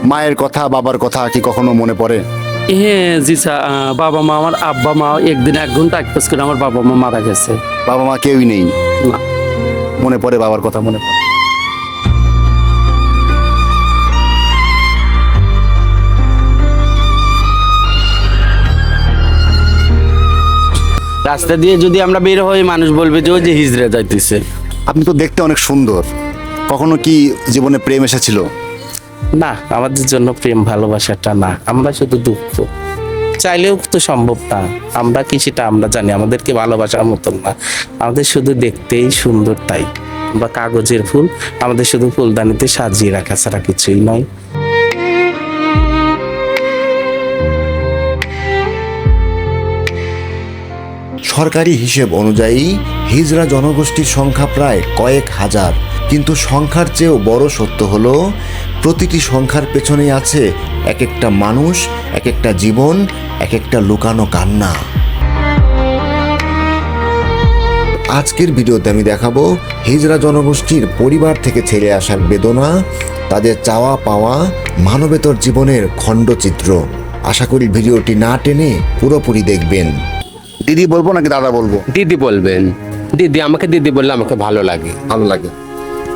মায়ের কথা বাবার কথা কি কখনো মনে পড়ে? হ্যাঁ জি স্যার, বাবা মা, আমার আব্বা মা একদিন 1 ঘন্টা একপাস করে আমার বাবা মা মারা গেছে। বাবা মা কেউই নেই? না। মনে পড়ে বাবার কথা, মনে পড়ে? রাস্তা দিয়ে যদি আমরা বের হই মানুষ বলবে যে ওই যে হিজড়ে যাইতেছে। আপনি তো দেখতে অনেক সুন্দর, কখনো কি জীবনে প্রেম এসেছিল? না, আমাদের জন্য প্রেম ভালোবাসাটা না, আমরা শুধু দুঃখ। চাইলেও তো সম্ভব না, আমরা কি সেটা আমরা জানি। আমাদেরকে ভালোবাসার মতন না, আমাদের শুধু দেখতেই সুন্দর তাই আমরা কাগজের ফুল, আমাদের শুধু ফুলদানিতে সাজিয়ে রাখা ছাড়া কিছুই নয়। সরকারি হিসেব অনুযায়ী হিজড়া জনগোষ্ঠীর সংখ্যা প্রায় কয়েক হাজার, কিন্তু সংখ্যার চেয়েও বড় সত্য হলো প্রতিটি সংখ্যার পেছনেই আছে এক একটা মানুষ, এক একটা জীবন, এক একটা লুকানো কান্না। আজকের ভিডিওতে আমি দেখাবো হিজড়া জনগোষ্ঠীর পরিবার থেকে ছেড়ে আসার বেদনা, তাদের চাওয়া পাওয়া, মানবেতর জীবনের খণ্ডচিত্র। আশা করি ভিডিওটি না টেনে পুরোপুরি দেখবেন। দিদি বলবো নাকি দাদা বলবো? দিদি বলবেন। দিদি, আমাকে দিদি বললে আমাকে ভালো লাগে। ভালো লাগে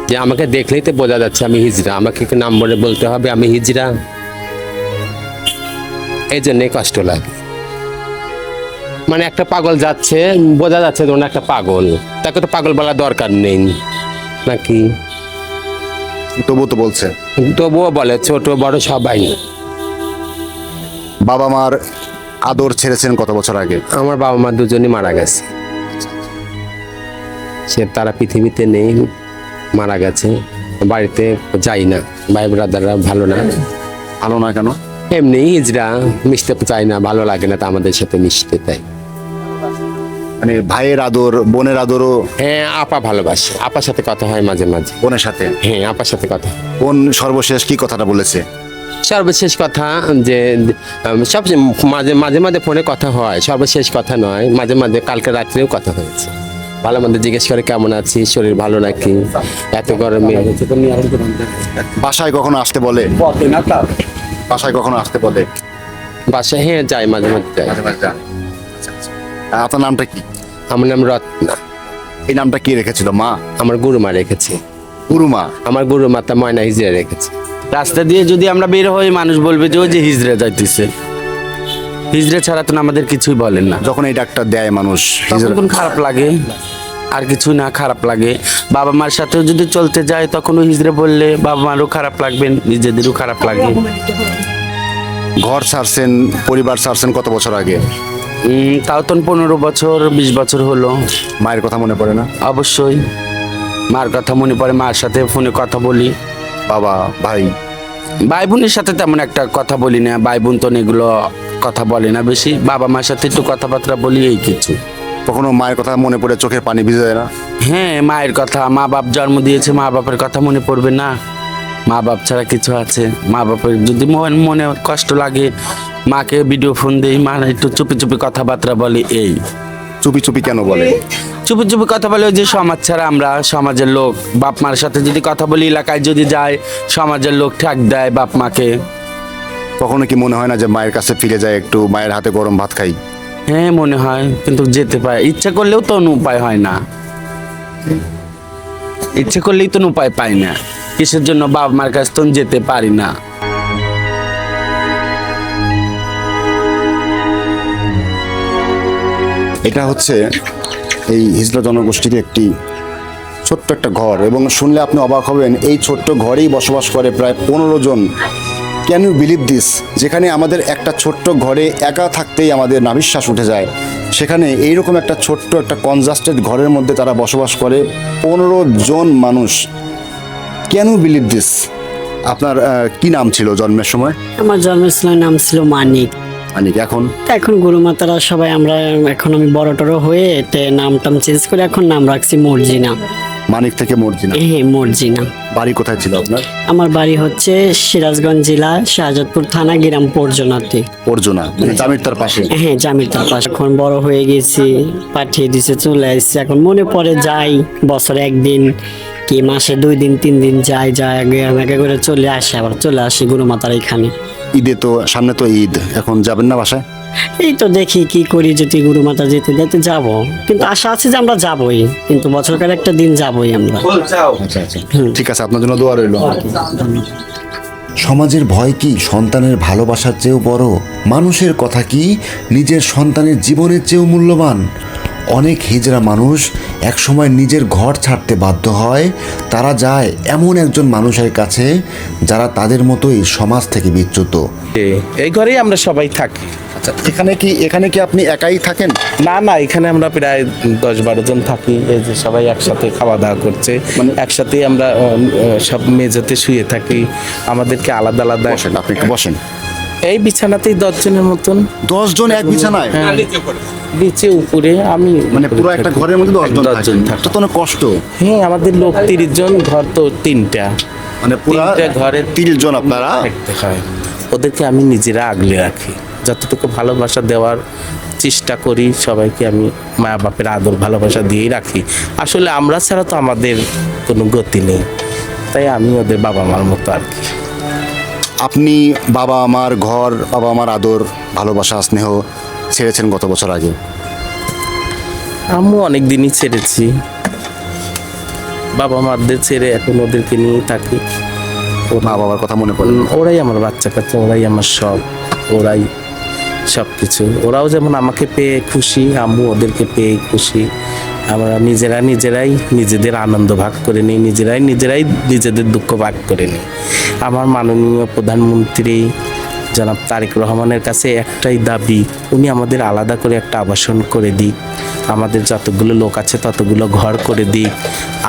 যে আমাকে দেখলেই তো বোঝা যাচ্ছে আমি হিজড়া, আমাকে কি নাম বলে বলতে হবে আমি হিজড়া? এই জন্যই কষ্ট লাগে। মানে একটা পাগল যাচ্ছে, বোঝা যাচ্ছে ধরুন একটা পাগল, তাকে তো পাগল বলার দরকার নেই নাকি? তবু তো বলছে। তবুও বলে ছোট বড় সবাই। বাবা মার আদর ছেড়েছেন কত বছর আগে? আমার বাবা মা দুজনই মারা গেছে, সে তারা পৃথিবীতে নেই, মারা গেছে। বাড়িতে যাই না, ভাই ব্রাদাররা ভালো না। ভালো না কেন? এমনি হিজড়া, মিশতে চাই না, ভালো লাগে না তো আমাদের সাথে মিশতে। তাই মানে ভাইয়ের আদর বোনের আদরও? হ্যাঁ, আপা ভালোবাসে, আপার সাথে কথা হয় মাঝে মাঝে। বোনের সাথে? হ্যাঁ, আপার সাথে কথা। বোন সর্বশেষ কি কথাটা বলেছে? সর্বশেষ কথা যে সব মাঝে মাঝে মাঝে ফোনে কথা হয়, সর্বশেষ কথা নয়, মাঝে মাঝে কালকে রাত্রেও কথা হয়েছে। ভালো মন্দ জিজ্ঞেস করে কেমন আছি, শরীর ভালো নাকি, এত গরমে। বাসায় কখনো আসতে বলে? বাসায় কখনো আসতে বলে? বাসায় হ্যাঁ যাই, মাঝে মাঝে যাই। আপনার নামটা কি? আমার নাম রত্না। এই নামটা কি রেখেছিল মা? আমার গুরুমা রেখেছে। গুরুমা? আমার গুরুমাতা ময়না হিজড়া রেখেছে। রাস্তা দিয়ে যদি আমরা বের হই মানুষ বলবে যে ওই যে হিজড়ে যাইতেছে। হিজড়ে ছাড়া তো আমাদের কিছুই বলেন না। যখন এই ডাকটা দেয় মানুষ তখন খারাপ লাগে, আর কিছু না, খারাপ লাগে। বাবা মার সাথেও যদি চলতে যায় তখনও হিজড়ে বললে বাবা মারও খারাপ লাগবে, নিজেদেরও খারাপ লাগে। ঘর ছাড়ছেন, পরিবার ছাড়ছেন কত বছর আগে? তাও তো 15 বছর 20 বছর হলো। মায়ের কথা মনে পড়ে না? অবশ্যই মার কথা মনে পড়ে, মার সাথে ফোনে কথা বলি। বাবা ভাই? ভাই বোনের সাথে তেমন একটা কথা বলি না, ভাই বোন তো এগুলো কথা বলে না বেশি। বাবা মার সাথে একটু কথাবার্তা বলি, এই কিছু। কখনো মায়ের কথা মনে পড়ে চোখের পানি ভিজে যায় না? হ্যাঁ, মায়ের কথা, মা বাপ জন্ম দিয়েছে, মা বাপের কথা মনে পড়বে না? মা বাপ ছাড়া কিছু আছে? মা বাপের যদি মনে কষ্ট লাগে, মাকে ভিডিও ফোন দেই, মা একটু চুপি চুপি কথাবার্তা বলে। এই চুপি চুপি কেন বলে? চুপি চুপি কথা বলে ওই যে সমাজ ছাড়া আমরা, সমাজের লোক বাপ মার সাথে যদি কথা বলি, এলাকায় যদি যায়, সমাজের লোক ঠ্যাক দেয় বাপ মাকে। কখনো কি মনে হয় না যে মায়ের কাছে ফিরে যায়, একটু মায়ের হাতে গরম ভাত খাই? হ্যাঁ মনে হয়, কিন্তু যেতে পারে, ইচ্ছা করলেও তো উপায় হয় না। ইচ্ছে করলেই তো উপায় পাই না, কিসের জন্য বাবা মার কাছে তো যেতে পারি না। এটা হচ্ছে এই হিজড়া জনগোষ্ঠীর একটি ছোট্ট একটা ঘর, এবং শুনলে আপনি অবাক হবেন, এই ছোট্ট ঘরেই বসবাস করে প্রায় 15 জন। Can you believe this? যেখানে আমাদের একটা ছোট্ট ঘরে একা থাকতেই আমাদের নাভিশ্বাস উঠে যায়, সেখানে এইরকম একটা ছোট্ট একটা কনজাস্টেড ঘরের মধ্যে তারা বসবাস করে 15 জন মানুষ। Can you believe this? আপনার কি নাম ছিল জন্মের সময়? আমার জন্মস্থানের নাম ছিল মানিক। মানিক। এখন? এখন গুরুমাতারা সবাই আমরা, এখন আমি বড় টড়ো হয়ে নাম টাম চেঞ্জ করে এখন নাম রাখছি মর্জিনা। মানিক থেকে মর্জিনা? হ্যাঁ, মর্জিনা। বাড়ি কোথায় ছিল আপনার? আমার বাড়ি হচ্ছে সিরাজগঞ্জ জেলা শাহজাদপুর থানা, গ্রাম পর্জনাতে। পর্জনা মানে জামিরতার পাশে? হ্যাঁ, জামিরতার পাশে। এখন বড় হয়ে গেছি, পাঠিয়ে দিছে, চলে আসছে। এখন মনে পড়ে যাই, বছরে একদিন কি মাসে 2 দিন 3 দিন যায় আগে করে চলে আসে, আবার চলে আসি গুরু মাতার এখানে। ঈদে তো সামনে তো ঈদ, এখন যাবেন না বাসায়? এই তো দেখি কি করি, যদি গুরু মাতা যেতে যেতে যাব, কিন্তু আশা আছে যে আমরা যাবই, কিন্তু বছরকার একটা দিন যাবই আমরা। ঠিক আছে, আপনার জন্য দোয়া রইল। সমাজের ভয় কি সন্তানের ভালোবাসার চেয়েও বড়? মানুষের কথা কি নিজের সন্তানের জীবনের চেয়েও মূল্যবান? অনেক হিজড়া মানুষ একসময় নিজের ঘর ছাড়তে বাধ্য হয়। তারা যায় এমন একজন মানুষের কাছে যারা তাদের মতোই সমাজ থেকে বিচ্যুত। এই ঘরেই আমরা সবাই থাকি। আচ্ছা, এখানে কি আপনি একাই থাকেন? না না, এখানে আমরা প্রায় 10-12 জন থাকি। এই যে সবাই একসাথে খাওয়া দাওয়া করছে, একসাথেই আমরা সব মেঝেতে শুয়ে থাকি। আমাদেরকে আলাদা আলাদা বসেন, আপনি একটু বসেন। এই বিছানাতেই 10 জনের মতন। 10 জন এক বিছানায়? নিচে উপরে আমি, মানে পুরো একটা ঘরের মধ্যে 10 জন 10 জন থাকেন? থাকি। তো অনেক কষ্ট। হ্যাঁ, আমাদের লোক 30 জন, ঘর তো 3টা, মানে পুরো 3টা ঘরে 30 জন আপনারা? থাকতে হয়। ওদেরকে আমি নিজেরা আগলে রাখি, যতটুকু ভালোবাসা দেওয়ার চেষ্টা করি সবাইকে। আমি মা বাপের আদর ভালোবাসা দিয়েই রাখি। আসলে আমরা ছাড়া তো আমাদের কোনো গতি নেই, তাই আমি ওদের বাবা মার মতো আর কি। আপনি বাবা আমার ঘর, বাবা আমার আদর, ভালোবাসা, স্নেহ ছেড়েছেন কত বছর আগে? আমিও অনেক দিনই ছেড়েছি বাবা মাদের ছেড়ে, এখন ওদেরকে নিয়েই থাকি। মা বাবার কথা মনে পড়ে? ওরাই আমার বাচ্চা কাচ্চা, ওরাই আমার সব, ওরাই সব কিছু। ওরাও যেমন আমাকে পেয়ে খুশি, আম্মু ওদেরকে পেয়ে খুশি। আমরা নিজেরাই নিজেদের আনন্দ ভাগ করে নিই, নিজেরাই নিজেদের দুঃখ ভাগ করে নিই। আমার মাননীয় প্রধানমন্ত্রী জনাব তারেক রহমানের কাছে একটাই দাবি, উনি আমাদের আলাদা করে একটা আবাসন করে দিক, আমাদের যতগুলো লোক আছে ততগুলো ঘর করে দিক।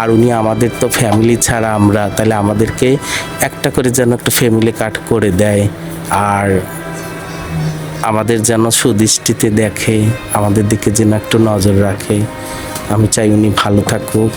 আর উনি আমাদের তো ফ্যামিলি ছাড়া আমরা, তাহলে আমাদেরকে একটা করে যেন একটা ফ্যামিলি কার্ড করে দেয়, আর আমাদের যেন সুদৃষ্টিতে দেখে, আমাদের দিকে যেন একটু নজর রাখে। আমি চাই উনি ভালো থাকুক।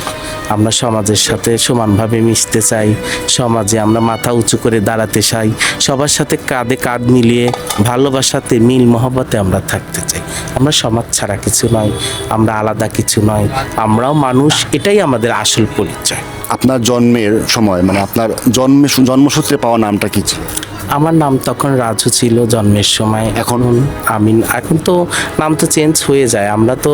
আমরা সমাজের সাথে সমানভাবে মিশতে চাই, সমাজে আমরা মাথা উঁচু করে দাঁড়াতে চাই, সবার সাথে কাঁধে কাঁধ মিলিয়ে ভালোবাসাতে মিল মহব্বতে আমরা থাকতে চাই। আমরা সমাজ ছাড়া কিছু নয়, আমরা আলাদা কিছু নয়, আমরাও মানুষ, এটাই আমাদের আসল পরিচয়। আপনার জন্মের সময়, মানে আপনার জন্মসূত্রে পাওয়া নামটা কি ছিল? আমার নাম তখন রাজু ছিল জন্মের সময়। এখন আমিন। এখন তো নাম তো চেঞ্জ হয়ে যায়, আমরা তো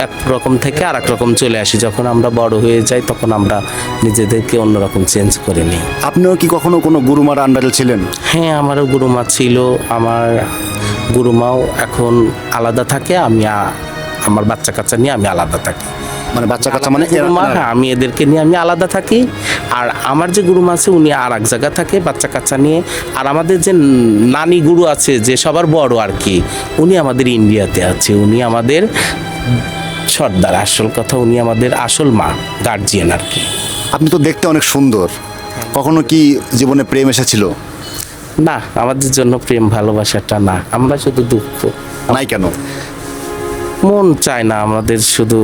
এক রকম থেকে আর এক রকম চলে আসি। যখন আমরা বড় হয়ে যাই তখন আমরা নিজেদেরকে অন্যরকম চেঞ্জ করে নিই। আপনিও কি কখনো কোনো গুরুমার আন্ডারে ছিলেন? হ্যাঁ, আমারও গুরুমা ছিল। আমার গুরুমাও এখন আলাদা থাকে, আমি আমার বাচ্চা কাচ্চা নিয়ে আমি আলাদা থাকি। মানে বাচ্চা কাচ্চা মানে গুরুমা, হ্যাঁ, আমি এদেরকে নিয়ে আমি আলাদা থাকি। আর আমার যে গুরুমা আছে উনি আর এক জায়গা থাকে বাচ্চা কাচ্চা নিয়ে। আর আমাদের যে নানি গুরু আছে, যে সবার বড় আর কি, উনি আমাদের ইন্ডিয়াতে আছে। উনি আমাদের সর্দার, আসল কথা উনি আমাদের আসল মা, গার্জিয়ান আর কি। আপনি তো দেখতে অনেক সুন্দর, কখনো কি জীবনে প্রেম এসেছিল? না, আমাদের জন্য প্রেম ভালোবাসাটা না, আমরা শুধু দুঃখ। নাই কেন? মন চায় না আমাদের, শুধু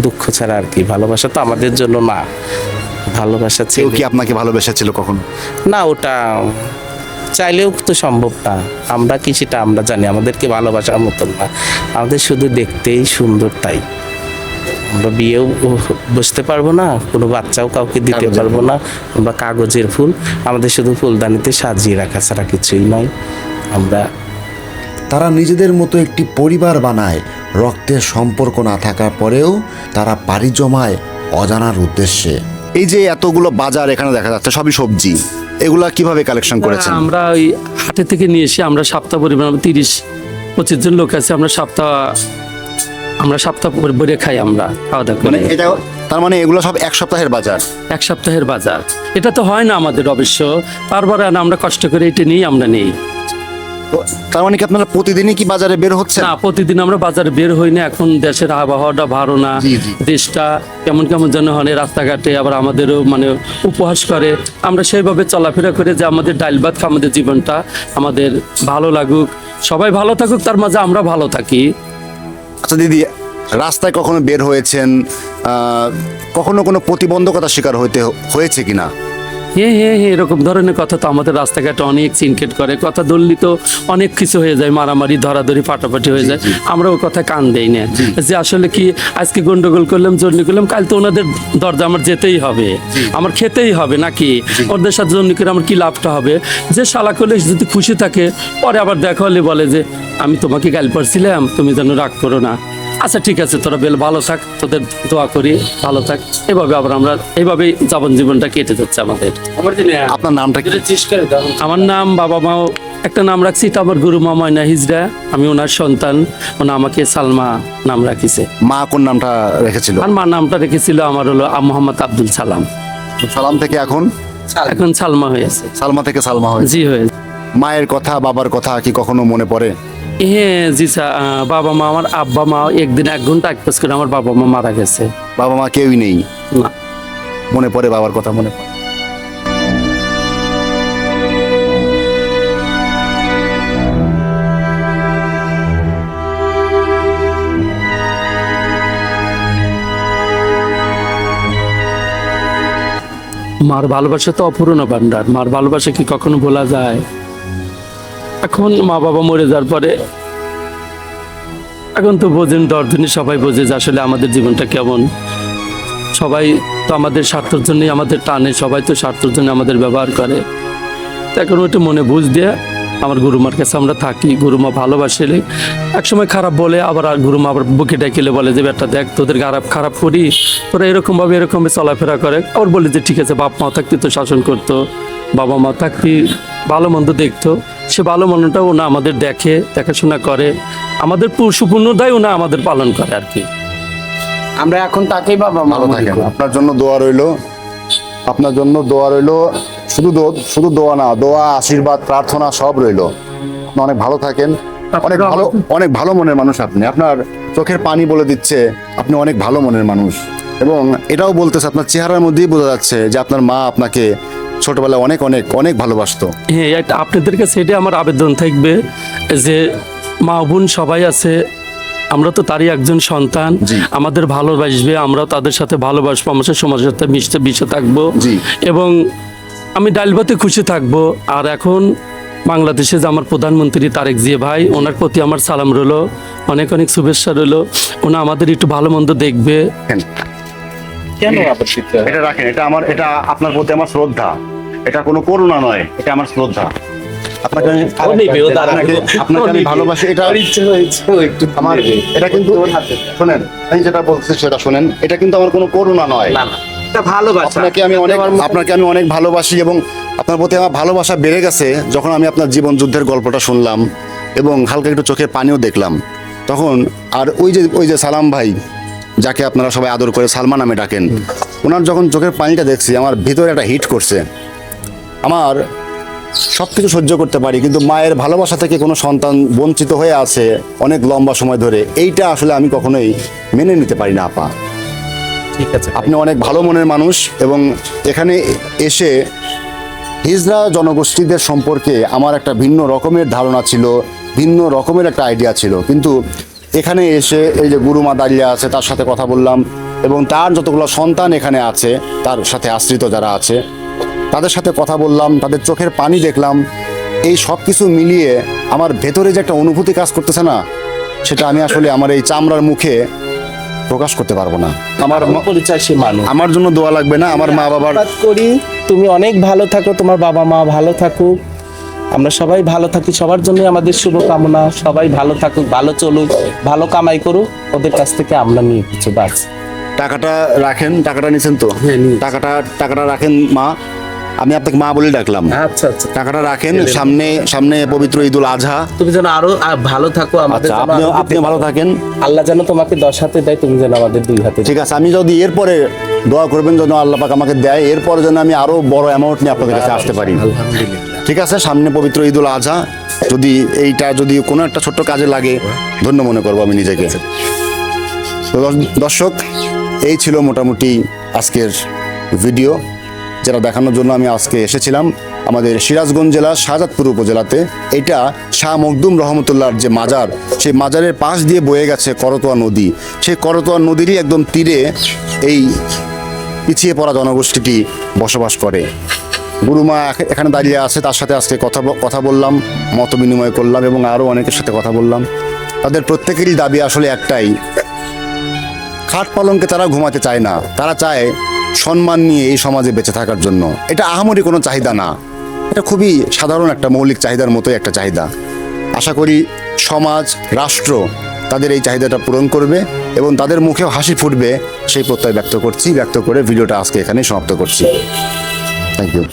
দুঃখ ছাড়া আর কি। ভালোবাসা তো আমাদের জন্য না, ভালোবাসা কেউ ছিল কি আপনাকে ভালোবেসেছিল কখনো? না, ওটা চাইলেও তো সম্ভব না। আমরা কি সেটা আমরা জানি, আমাদেরকে ভালোবাসার মতন না, আমাদের শুধু দেখতেই সুন্দর, তাই আমরা বিয়েও বসতে পারবো না, কোনো বাচ্চাও কাউকে দিতে পারবো না। আমরা কাগজের ফুল, আমাদের শুধু ফুলদানিতে সাজিয়ে রাখা ছাড়া কিছুই নয়। আমরা তারা নিজেদের মতো একটি পরিবার বানায়, রক্তের সম্পর্ক না থাকার পরেও তারা পাড়ি জমায় অজানার উদ্দেশ্যে। এই যে এতগুলো বাজার এখানে দেখা যাচ্ছে, সবই সবজি, এগুলা কিভাবে কালেকশন করেছেন? আমরা ওই হাটে থেকে নিয়ে এসে আমরা সপ্তাহ পরিমাণ 30-25 জন লোক আছে, আমরা সপ্তাহ ভরে খাই, আমরা খাওয়া দাওয়া মানে করি। এটা, তার মানে এগুলো সব এক সপ্তাহের বাজার? এক সপ্তাহের বাজার। এটা তো হয় না আমাদের অবশ্য, তারপরে আমরা কষ্ট করে এটা নিয়ে আমরা নেই। তো তার মানে কি আপনারা প্রতিদিনই কি বাজারে বের হচ্ছে? না, প্রতিদিন আমরা বাজারে বের হই না। এখন দেশের আবহাওয়াটা ভালো না, জি, জি। দেশটা কেমন কেমন যেন হয়, রাস্তাঘাটে আবার আমাদেরও মানে উপহাস করে। আমরা সেইভাবে চলাফেরা করে যে আমাদের ডাইল ভাত খা, আমাদের জীবনটা আমাদের ভালো লাগুক, সবাই ভালো থাকুক, তার মাঝে আমরা ভালো থাকি। আচ্ছা দিদি, রাস্তায় কখনো বের হয়েছেন, কখনো কোনো প্রতিবন্ধকতার শিকার হয়েছে কিনা? এরকম ধরনের কথা তো আমাদের রাস্তাঘাটে অনেক সিনকেট করে, কথা ধরলি তো অনেক কিছু হয়ে যায়, মারামারি ধরাধরি ফাটাফাটি হয়ে যায়। আমরা ওই কথা কান দেই না, যে আসলে কি আজকে গন্ডগোল করলাম, জর্নি করলাম, কাল তো ওনাদের দরজা আমার যেতেই হবে, আমার খেতেই হবে নাকি, ওদের সাথে জর্নি করে আমার কি লাভটা হবে? যে শালা করলে যদি খুশি থাকে, পরে আবার দেখা হলে বলে যে আমি তোমাকে গাল পারছিলাম, তুমি যেন রাগ করো না। আচ্ছা ঠিক আছে, তোরা বেল ভালো থাক, তোদের দোয়া করি ভালো থাক। এভাবে আবার আমরা এইভাবেই জীবনটা কেটে যাচ্ছে আমাদের। আপনার নামটা কি? আমার নাম, বাবা মাও একটা নাম রাখছি, এটা আমার গুরু মা ময়না হিজড়া, আমি ওনার সন্তান, ওনা আমাকে সালমা নাম রাখিছে। মা কোন নামটা রেখেছিল? আর মার নামটা রেখেছিল আমার হলো মোহাম্মদ আব্দুল সালাম। সালাম থেকে এখন এখন সালমা হয়েছে। সালমা থেকে সালমা হয়েছে। জি হয়েছে। মায়ের কথা, বাবার কথা কি কখনো মনে পড়ে? হ্যাঁ জি স্যার, বাবা মা, আমার আব্বা মা একদিন 1 ঘন্টা এক পাস করে আমার বাবা মা মারা গেছে। বাবা মা কেউই নেই? না। মনে পড়ে বাবার কথা? মনে পড়ে। মার ভালোবাসা তো অপূর্ণ ভান্ডার, মার ভালোবাসা কি কখনো ভোলা যায়? এখন মা বাবা মরে যাওয়ার পরে এখন তো বোঝেন, দর্জনী সবাই বোঝে যে আসলে আমাদের জীবনটা কেমন। সবাই তো আমাদের স্বার্থের জন্যই আমাদের টানে, সবাই তো স্বার্থের জন্য আমাদের ব্যবহার করে। তো এখন ওইটা মনে বুঝ দিয়ে আমার গুরুমার কাছে আমরা থাকি। গুরুমা ভালোবাসলে একসময় খারাপ বলে, আবার গুরুমা আবার বুকে ডাকিলে বলে যে বেটা দেখ, তোদের খারাপ করি, তোরা এরকম চলাফেরা করে। আবার বলে যে ঠিক আছে, বাপ মা থাকতে তো শাসন করতো, বাবা মা থাকতে ভালো মন্দ দেখতো, সে ভালো মন্দটা ওনা আমাদের দেখে, দেখাশোনা করে, আমাদের সুপূর্ণতাই ওনা আমাদের পালন করে আর কি। আমরা এখন তাকেই বাবা মা ভালো মনে থাকেন। করি। আপনার জন্য দোয়া রইলো, আপনার জন্য দোয়া রইলো। শুধু দোয়া না, দোয়া, আশীর্বাদ, প্রার্থনা সব রইলো। আপনি অনেক ভালো থাকেন। অনেক ভালো মনের মানুষ আপনি। আপনার চোখের পানি বলে দিচ্ছে আপনি অনেক ভালো মনের মানুষ, এবং এটাও বলতেছে আপনার চেহারার মধ্যেই বোঝা যাচ্ছে যে আপনার মা আপনাকে ছোটবেলায় অনেক অনেক অনেক ভালোবাসতো। হ্যাঁ, আপনাদের কাছে এটা আমার আবেদন থাকবে যে মা বোন সবাই আছে, আমরা তো তারই একজন সন্তান, আমাদের ভালোবাসবে, আমরাও তাদের সাথে ভালোবাসবো, আমাদের সমাজের সাথে মিশে থাকবো, এবং আমি ডাল ভাতে খুশি থাকবো। আর এখন বাংলাদেশে যে আমার প্রধানমন্ত্রী তারেক জিয়া ভাই, ওনার প্রতি আমার সালাম রইলো, অনেক অনেক শুভেচ্ছা রইলো। ওনা আমাদের একটু ভালো মন্দ দেখবে। কেন এটা রাখেন, এটা আপনার প্রতি আমার শ্রদ্ধা, এটা কোনো করুণা নয়, এটা আমার শ্রদ্ধা। আপনাকে আমি ভালোবাসি, এটা আমার, এটা কিন্তু শোনেন, আমি যেটা বলছি সেটা শোনেন, এটা কিন্তু আমার কোনো করুণা নয়, ভালোবাসা। আপনাকে আমি অনেক ভালোবাসি, এবং আপনার প্রতি আমার ভালোবাসা বেড়ে গেছে যখন আমি আপনার জীবন যুদ্ধের গল্পটা শুনলাম এবং হালকা একটু চোখের পানিও দেখলাম তখন। আর ওই যে সালাম ভাই, যাকে আপনারা সবাই আদর করে সালমা নামে ডাকেন, ওনার যখন চোখের পানিটা দেখছি আমার ভিতরে একটা হিট করছে। আমার সব কিছু সহ্য করতে পারি, কিন্তু মায়ের ভালোবাসা থেকে কোনো সন্তান বঞ্চিত হয়ে আছে অনেক লম্বা সময় ধরে, এইটা আসলে আমি কখনোই মেনে নিতে পারি না। আপা, ঠিক আছে, আপনি অনেক ভালো মনের মানুষ, এবং এখানে এসে হিজড়া জনগোষ্ঠীদের সম্পর্কে আমার একটা ভিন্ন রকমের ধারণা ছিল, ভিন্ন রকমের একটা আইডিয়া ছিল, কিন্তু এখানে এসে এই যে গুরুমা দাঁড়িয়ে আছে তার সাথে কথা বললাম, এবং তার যতগুলো সন্তান এখানে আছে, তার সাথে আশ্রিত যারা আছে তাদের সাথে কথা বললাম, তাদের চোখের পানি দেখলাম, এই সব কিছু মিলিয়ে আমার ভেতরে যে একটা অনুভূতি কাজ করতেছে না, সেটা আমি আসলে আমার এই চামড়ার মুখে প্রকাশ করতে পারবো না। আমার পরিচয় সে মানুষ। আমার জন্য দোয়া লাগবে না, আমার মা বাবার। আশীর্বাদ করি তুমি অনেক ভালো থাকো, তোমার বাবা মা ভালো থাকুক, আমরা সবাই ভালো থাকি, সবার জন্য আমাদের শুভকামনা। সবাই ভালো থাকুক, ভালো চলুক, ভালো কামাই করুক, ওদের কাছ থেকে আমরা নিয়ে কিছু বাস। টাকাটা রাখেন, টাকাটা নিছেন তো? টাকাটা রাখেন মা, আমি আপনাকে মা বলে ডাকলাম। আচ্ছা আচ্ছা, টাকাটা রাখেন, সামনে পবিত্র ঈদুল আজহা। তুমি যেন আরো ভালো থাকো, আমাদের আচ্ছা, আপনিও ভালো থাকেন। আল্লাহ যেন তোমাকে 10 হাতে দেয়, তুমি যেন আমাদের 2 হাতে। ঠিক আছে, আমি যদি এরপরে দোয়া করবেন যেন আল্লাহ পাক আমাকে দেয়, এরপরে যেন আমি আরো বড় অ্যামাউন্ট নিয়ে আপনাদের কাছে আসতে পারি। ঠিক আছে, সামনে পবিত্র ঈদুল আজহা, যদি কোনো একটা ছোট্ট কাজে লাগে, ধন্য মনে করবো আমি নিজেকে। তো দর্শক, এই ছিল মোটামুটি আজকের ভিডিও, যেটা দেখানোর জন্য আমি আজকে এসেছিলাম আমাদের সিরাজগঞ্জ জেলার শাহজাদপুর উপজেলাতে। এটা শাহ মখদুম রহমতুল্লাহর যে মাজার, সেই মাজারের পাশ দিয়ে বয়ে গেছে করতোয়া নদী। সেই করতোয়া নদীরই একদম তীরে এই পিছিয়ে পড়া জনগোষ্ঠীটি বসবাস করে। গুরুমা এখানে দাঁড়িয়ে আছে, তার সাথে আজকে কথা বললাম, মত বিনিময় করলাম এবং আরও অনেকের সাথে কথা বললাম। তাদের প্রত্যেকেরই দাবি আসলে একটাই, খাট পালঙ্কে তারা ঘুমাতে চায় না, তারা চায় সম্মান নিয়ে এই সমাজে বেঁচে থাকার জন্য। এটা আহামরি কোনো চাহিদা না, এটা খুবই সাধারণ একটা মৌলিক চাহিদার মতোই একটা চাহিদা। আশা করি সমাজ, রাষ্ট্র তাদের এই চাহিদাটা পূরণ করবে এবং তাদের মুখেও হাসি ফুটবে সেই প্রত্যয় ব্যক্ত করে ভিডিওটা আজকে এখানেই সমাপ্ত করছি। Thank you.